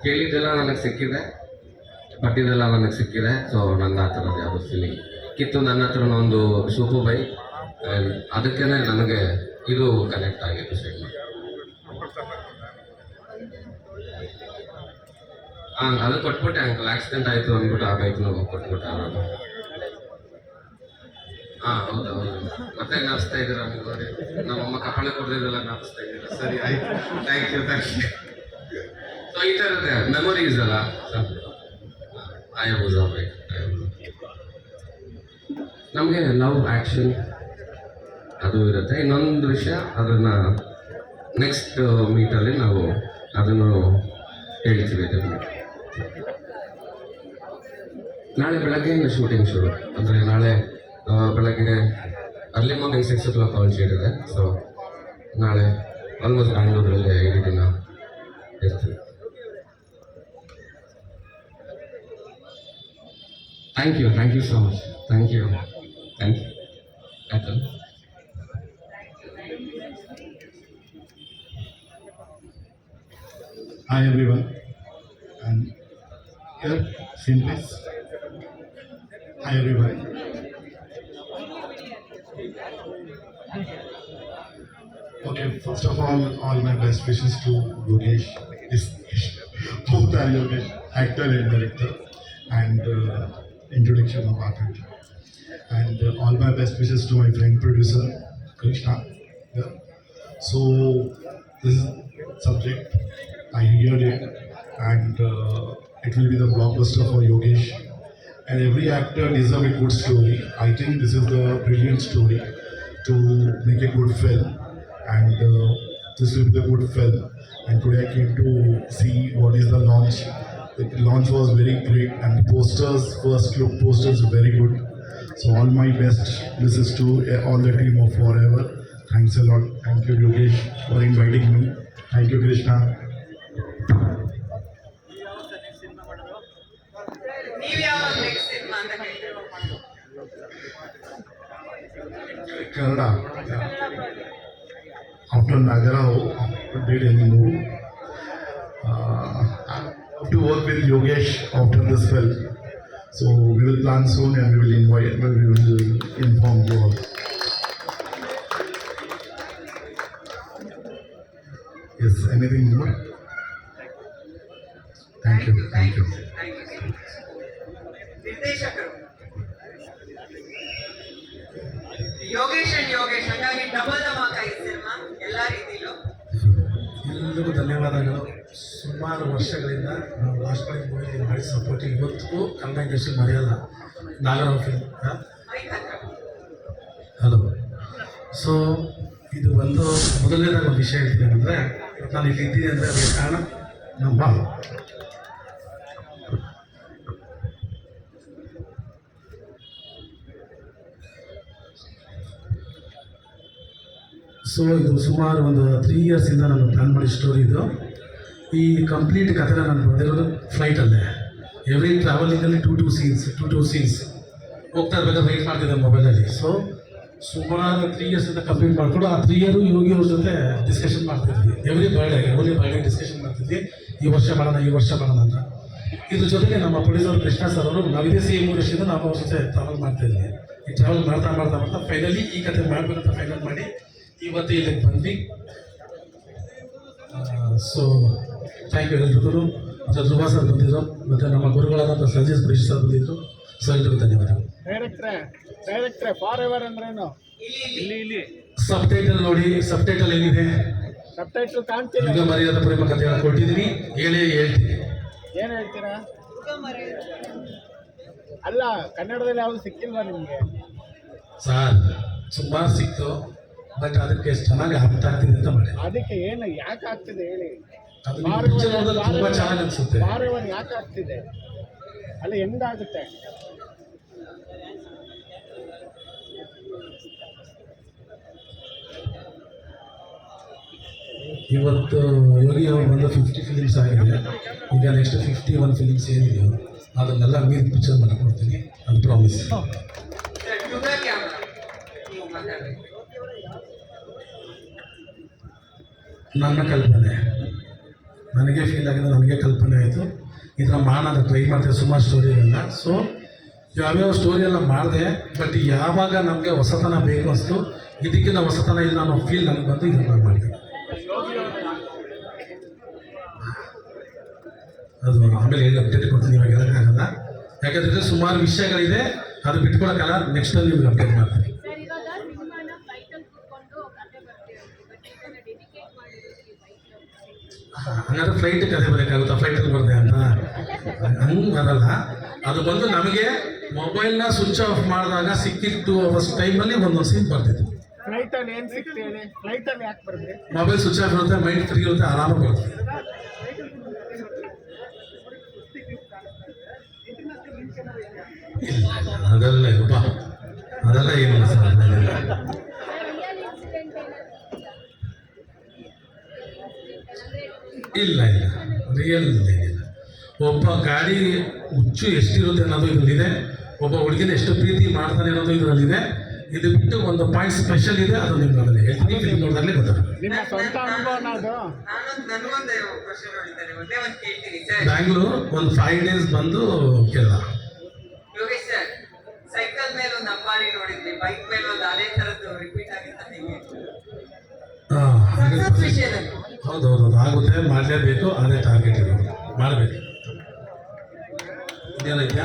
ಕೇಳಿದ್ದೆಲ್ಲ ನನಗೆ ಸಿಕ್ಕಿದೆ, ಪಟ್ಟಿದ್ದೆಲ್ಲ ನನಗೆ ಸಿಕ್ಕಿದೆ. ಸೊ ನಂಗೆ ಆ ಥರದ್ದು ಯಾವುದು ಫೀಲಿಂಗ್ ಕಿತ್ತು. ನನ್ನ ಹತ್ರ ಒಂದು ಸೂಪರ್ ಬೈ, ಅದಕ್ಕೇ ನನಗೆ ಇದು ಕನೆಕ್ಟ್ ಆಗಿತ್ತು ಸಿನಿಮಾ. ಅದು ಕೊಟ್ಬಿಟ್ಟೆ, ಅಂಕಲ್ ಆಕ್ಸಿಡೆಂಟ್ ಆಯಿತು ಅಂದ್ಬಿಟ್ಟು ಆ ಬೈಕ್ನ ಕೊಟ್ಬಿಟ್ಟೆ ನಾನು. ಹೌದು. ಮತ್ತೆ ಜ್ಞಾಪಿಸ್ತಾ ಇದ್ದೀರಾ ನೀವು ನೋಡಿ, ನಮ್ಮಮ್ಮ ಕಪಾಳೆ ಕೊಡ್ದಿದ್ದೆಲ್ಲ ಜ್ಞಾಪಿಸ್ತಾ ಇದ್ದೀರಾ. ಸರಿ, ಆಯ್ತು, ಥ್ಯಾಂಕ್ ಯು. ಸೊ ಈ ಥರದ್ದೇ ಮೆಮೊರೀಸ್ ಅಲ್ಲ. ನಮಗೆ ಲವ್ ಆ್ಯಕ್ಷನ್ ಅದು ಇರುತ್ತೆ. ಇನ್ನೊಂದು ವಿಷಯ, ಅದನ್ನು ನೆಕ್ಸ್ಟ್ ಮೀಟಲ್ಲಿ ನಾವು ಅದನ್ನು ಹೇಳ್ತೀವಿ. ನಾಳೆ ಬೆಳಗ್ಗೆಯಿಂದ ಶೂಟಿಂಗ್ ಶುರು. ಅಂದರೆ ನಾಳೆ ಬೆಳಗ್ಗೆ early morning 6 o'clock call sheet ಇದೆ. ಸೊ ನಾಳೆ ಆಲ್ಮೋಸ್ಟ್ ಬ್ಯಾಂಗ್ಳೂರಲ್ಲೇ ಇಡೀ ದಿನ ಇರ್ತೀವಿ. Thank you so much. Thank you. ಆಯ್ತು. Hi everyone, and here, scene please. Hi everyone. Okay, first of all my best wishes to Yogesh. Both are Yogesh, actor and director, and introduction of artist. And all my best wishes to my friend producer Krishna. Yeah. So this is subject. I heard it, and it will be the blockbuster for Yogesh. And every actor deserves a good story. I think this is the brilliant story to make a good film, and this will be the good film. And today I came to see what is the launch. The launch was very great, and the posters, first look posters, very good. So all my best wishes to all the team of Forever. Thanks a lot. Thank you, Yogesh, for inviting me. Thank you, Krishna. Kannada. After Nagara, did any movie. I have to work with Yogesh after this film. So we will plan soon, and we will inform you all. Yes, anything more? Thank you. ನಿರ್ದೇಶಕರು ಯೋಗೇಶ್ ಹಾಗಾಗಿ double dhamaka ಈ cinema ಎಲ್ಲ ರೀತಿಯಲ್ಲೂ. ಎಲ್ಲರಿಗೂ ಧನ್ಯವಾದಗಳು. ಸುಮಾರು ವರ್ಷಗಳಿಂದ ನಾವು ಲಾಸ್ಟ್ ಟೈಮ್ ಮೂವಿಲಿ ಮಾಡಿ ಸಪೋರ್ಟ್ ಇವತ್ತಿಗೂ ಕನ್ನಡ ಇಂಡಸ್ಟ್ರಿ ಮರೆಯಲ್ಲ. ನಾಗರಾವ್ ಫಿಲ್ಮ್. ಹಲೋ. ಸೊ ಇದು ಒಂದು ಮೊದಲನೇದಾಗಿ ಒಂದು ವಿಷಯ ಹೇಳ್ತೀನಿ ಅಂದರೆ, ನಾನು ಇಲ್ಲಿ ಇದ್ದೀನಿ ಅಂದರೆ ಅದಕ್ಕೆ ಕಾರಣ ನಮ್ಮ ಸೊ ಇದು ಸುಮಾರು ಒಂದು 3 yearsಯಿಂದ ನಾನು ಪ್ಲ್ಯಾನ್ ಮಾಡಿದ ಸ್ಟೋರಿ ಇದು. ಈ ಕಂಪ್ಲೀಟ್ ಕಥೆನ ನಾನು ಬರೆದಿರೋದು ಫ್ಲೈಟಲ್ಲೇ. ಎವ್ರಿ ಟ್ರಾವೆಲಿಂಗಲ್ಲಿ ಟೂ ಸೀನ್ಸ್ ಹೋಗ್ತಾ ಇರಬೇಕಾದ್ರೆ ವೆಯ್ಟ್ ಮಾಡ್ತಿದ್ದೆ ಮೊಬೈಲಲ್ಲಿ. ಸೊ ಸುಮಾರು 3 yearsಯಿಂದ ಕಂಪ್ಲೀಟ್ ಮಾಡಿಕೊಂಡು ಆ 3 year ಯೋಗಿ ಅವ್ರ ಜೊತೆ ಡಿಸ್ಕಷನ್ ಮಾಡ್ತಿದ್ವಿ. ಎವ್ರಿ ಬರ್ಡೇ ಡಿಸ್ಕಷನ್ ಮಾಡ್ತಿದ್ವಿ, ಈ ವರ್ಷ ಮಾಡೋಣ ಅಂತ. ಇದ್ರ ಜೊತೆಗೆ ನಮ್ಮ ಪ್ರೊಡ್ಯೂಸರ್ ಕೃಷ್ಣ ಸರ್ ಅವರು ನಾವಿದೇ ಸೇಮ್ ವರ್ಷದಿಂದ ನಾವು ಅವ್ರ ಜೊತೆ ಟ್ರಾವೆಲ್ ಮಾಡ್ತಾಯಿದ್ವಿ. ಈ ಟ್ರಾವೆಲ್ ಮಾಡ್ತಾ ಫೈನಲಿ ಈ ಕಥೆ ಮಾಡಬೇಕಂತ ಫೈನಲ್ ಮಾಡಿ ಇವತ್ತು ಇಲ್ಲಿಗೆ ಬಂದ್ವಿ. ಸೊ ಥ್ಯಾಂಕ್ ಯು ಎಲ್ರಿಗೂ. ಮತ್ತು ಧ್ರುವ ಸರ್ ಬಂದಿದ್ರು, ಮತ್ತು ನಮ್ಮ ಗುರುಗಳಾದಂಥ ಸಂಜೀವ್ ಕೃಷ್ಣ ಸರ್ ಬಂದಿದ್ರು. ಸೊ ಎಲ್ರಿಗೂ ಧನ್ಯವಾದಗಳು. ಡೈರೆಕ್ಟ್ರೆ ಫಾರೆವರ್ ಅಂದ್ರೇನು? ಇಲ್ಲಿ ಸಬ್ ಟೈಟಲ್ ನೋಡಿ, ಸಬ್ ಟೈಟಲ್ ಏನಿದೆ? ಸಬ್ ಟೈಟಲ್ ಕಾಣ್ತಿಲ್ಲ. ಯುಗ ಮರ್ಯಾದ ಪ್ರೇಮ ಕಥೆ ಕೊಟ್ಟಿದ್ದೀನಿ, ಹೇಳ್ತೀನಿ. ಏನು ಹೇಳ್ತೀರಾ? ಅಲ್ಲ, ಕನ್ನಡದಲ್ಲಿ ಯಾವುದು ಸಿಕ್ಕಿಲ್ವಾ ನಿಮಗೆ? ಸರ್ ಸುಮಾರು ಸಿಕ್ತು, ಬಟ್ ಅದಕ್ಕೆ ಎಷ್ಟು ಚೆನ್ನಾಗಿ ಅರ್ಥ ಆಗ್ತಿದೆ ಅಂತ ಮಾಡಿ. ಅದಕ್ಕೆ ಏನು ಯಾಕೆ ಆಗ್ತಿದೆ ಹೇಳಿ? ತುಂಬ ಚೆನ್ನಾಗಿ ಅನಿಸುತ್ತೆ. ಫಾರೆವರ್ ಯಾಕೆ ಆಗ್ತಿದೆ? ಅಲ್ಲ, ಹೆಂಗಾಗುತ್ತೆ? ಇವತ್ತು ಯೋಗಿ ಅವರು ಬಂದು 50 ಫಿಲಿಮ್ಸ್ ಆಗಿದೆ. ಈಗ ನೆಕ್ಸ್ಟ್ 51 ಫಿಲಿಮ್ಸ್ ಏನಿದೆಯೋ ಅದನ್ನೆಲ್ಲ ಮೀರಿ ಪಿಕ್ಚರ್ ಮಾಡಿಕೊಡ್ತೀನಿ, ಅದು ಪ್ರಾಮಿಸ್. ನನ್ನ ಕಲ್ಪನೆ ನನಗೆ ಫೀಲ್ ಆಗಿದೆ, ನನಗೆ ಕಲ್ಪನೆ ಆಯಿತು ಈ ಥರ ಮಾಡೋಣ ಅಂತ ಟ್ರೈ ಮಾಡ್ತೀವಿ ಸುಮಾರು ಸ್ಟೋರಿಗಳನ್ನ. ಸೊ ಯಾವ್ಯಾವ ಸ್ಟೋರಿ ಎಲ್ಲ ಮಾಡಿದೆ, ಬಟ್ ಯಾವಾಗ ನಮಗೆ ಹೊಸತನ ಬೇಕು ಅನಿಸ್ತು, ಇದಕ್ಕಿಂತ ಹೊಸತನ ಇಲ್ಲ ಅನ್ನೋ ಫೀಲ್ ನನಗೆ ಬಂದು ಇದನ್ನು ನಾನು ಮಾಡಿದೆ. ಅದು ಆಮೇಲೆ ಏನು ಅಪ್ಡೇಟ್ ಕೊಡ್ತೀನಿ, ಇವಾಗ ಹೇಳೋಕ್ಕಾಗಲ್ಲ. ಯಾಕಂದರೆ ಸುಮಾರು ವಿಷಯಗಳಿದೆ, ಅದು ಬಿಟ್ಕೊಳಕ್ಕಲ್ಲ. ನೆಕ್ಸ್ಟ್ ಟೈಮ್ ನಿಮ್ಗೆ ಅಪ್ಡೇಟ್ ಮಾಡ್ತೀನಿ. ಸರ್, ಇವಾಗ ಸಿನಿಮಾನ ಫ್ಲೈಟಲ್ಲಿ ಕೂತ್ಕೊಂಡು ಕತೆ ಬರ್ತಿರೋದು, ಬಟ್ ಇದನ್ನ ಡೆಡಿಕೇಟ್ ಮಾಡಿರೋದು ಈ ಬೈಕ್. ಹಂಗಾದ್ರೆ ಫ್ಲೈಟ್ ಕತೆ ಬರೋಕ್ಕಾಗುತ್ತಾ? ಫ್ಲೈಟಲ್ಲಿ ಬರದೆ ಅಂತ ಹಂಗೆ ಬರಲ್ಲ. ಅದು ಬಂದು ನಮಗೆ ಮೊಬೈಲ್ನ ಸ್ವಿಚ್ ಆಫ್ ಮಾಡಿದಾಗ ಸಿಕ್ಕಿದ್ದು 2 hours ಟೈಮಲ್ಲಿ ಒಂದೊಂದು ಸೀನ್ ಬರ್ತಿತ್ತು. ಫ್ಲೈಟಲ್ಲಿ ಏನು ಸಿಕ್ತು ಹೇಳಿ? ಫ್ಲೈಟಲ್ಲಿ ಯಾಕೆ ಬರ್ತೀವಿ? ಮೊಬೈಲ್ ಸ್ವಿಚ್ ಆಫ್ ಇರುತ್ತೆ, ಮೈಂಡ್ ಫ್ರೀ ಇರುತ್ತೆ, ಆರಾಮಾಗಿ ಬರುತ್ತೆ. ಇಲ್ಲ ಅದೆಲ್ಲ ಒಬ್ಬ ಅದೆಲ್ಲ ಏನಿಲ್ಲ ಸರ್, ಅದೆಲ್ಲ ರಿಯಲ್ ಇನ್ಸಿಡೆಂಟ್ ಇಲ್ಲ ಇಲ್ಲ ರಿಯಲ್ ಏನಿಲ್ಲ. ಒಬ್ಬ ಗಾಡಿ ಹುಚ್ಚು ಎಷ್ಟಿರುತ್ತೆ ಅನ್ನೋದು ಇದರಲ್ಲಿದೆ, ಒಬ್ಬ ಹುಡುಗಿನ ಎಷ್ಟು ಪ್ರೀತಿ ಮಾಡ್ತಾನೆ ಅನ್ನೋದು ಇದರಲ್ಲಿದೆ. ಇದು ಬಿಟ್ಟು ಒಂದು ಪಾಯಿಂಟ್ ಸ್ಪೆಷಲ್ ಇದೆ, ಅದು ನಿಮ್ಗೆ ಅದರಲ್ಲಿ ಹೇಳ್ತೀನಿ, ಫಿಲ್ಮ್ ನೋಡಿದಾಗಲೇ ಗೊತ್ತಾಗುತ್ತೆ. ನಿಮ್ಮ ಸ್ವಂತ ಅನುಭವನ ಅದು? ನನಗೊಂದೇ ಪ್ರಶ್ನೆ ನೋಡಿದ್ದಾರೆ, ಒಂದೇ ಒಂದು ಕೇಳ್ತೀನಿ ಸರ್. ಬ್ಯಾಂಗ್ಳೂರು ಒಂದು 5 days ಬಂದು ಕೇರಳ. ಯೋಗೇಶ್ ಸರ್, ಸೈಕಲ್ ಮೇಲೆ ಒಂದು ಅಂಬಾರಿ ನೋಡಿದ್ವಿ, ಬೈಕ್ ಮೇಲೆ ಒಂದು ಅದೇ ಥರದ್ದು ರಿಪೀಟ್ ಆಗಿತ್ತ ಹೇಗೆ? ಸಕ್ಸಸ್ ವಿಷಯದಲ್ಲಿ ಹೌದೌದು, ಅದು ಆಗುತ್ತೆ, ಮಾಡಲೇಬೇಕು, ಅದೇ ಟಾರ್ಗೆಟ್ ಇರೋದು, ಮಾಡಬೇಕು. ಇದೇನೈತ್ಯಾ?